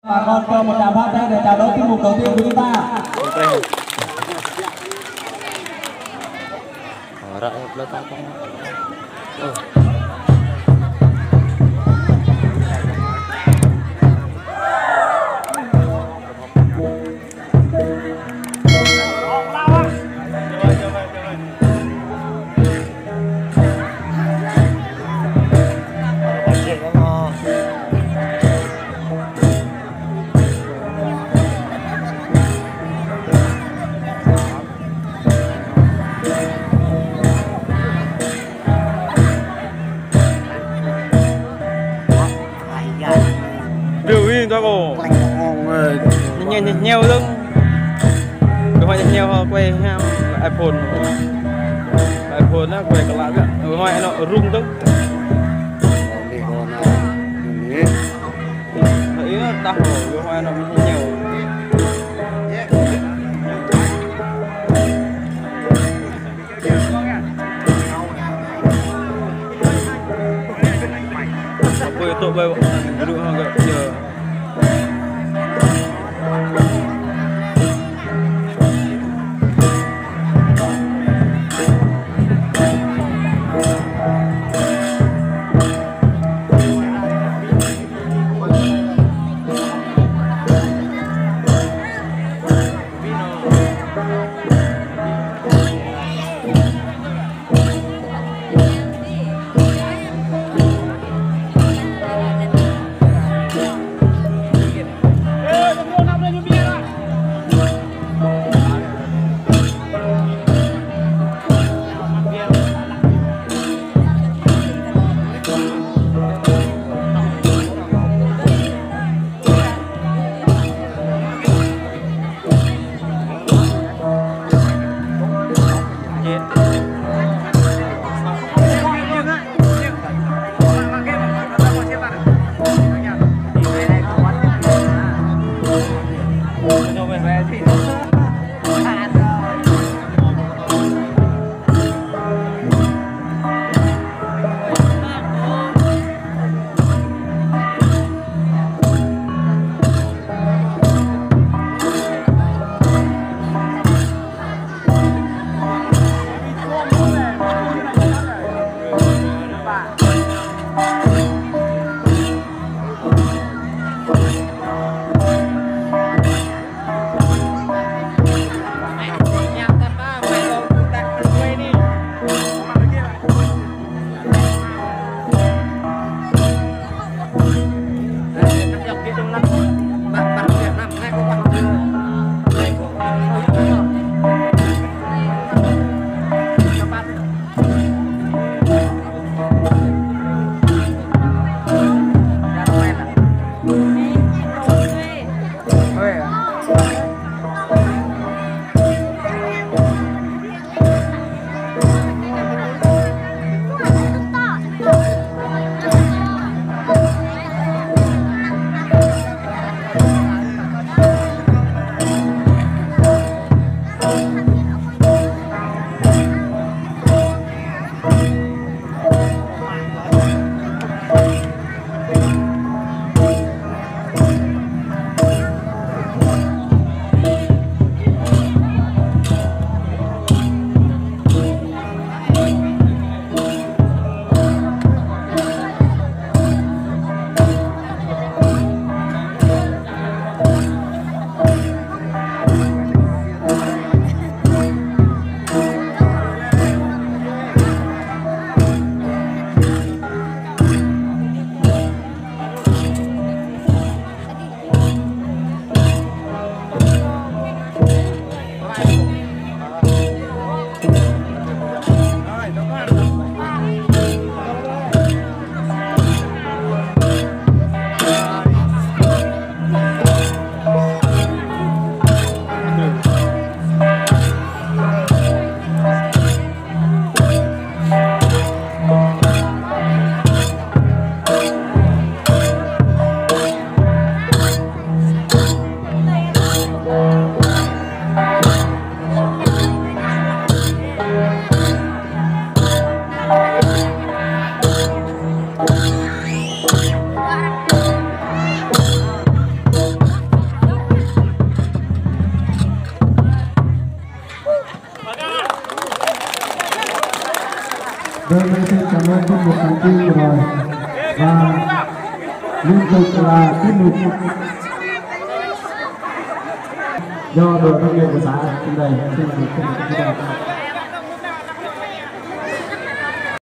Bà con cho một tràng pháo tay để chào đón tiết mục đầu tiên của chúng ta. nheo lưng cái hoa nheo quay ham iPhone á quay cả lại vậy hoa nó rung tức ý nó đau cái hoa nó nheo quay tụi bay bọn cái đuôi hoa vậy giờ Rồi mình xin cảm ơn tiết mục đầu tiên rồi và liên tục là tiết mục do đội văn nghệ của xã trên đây xin được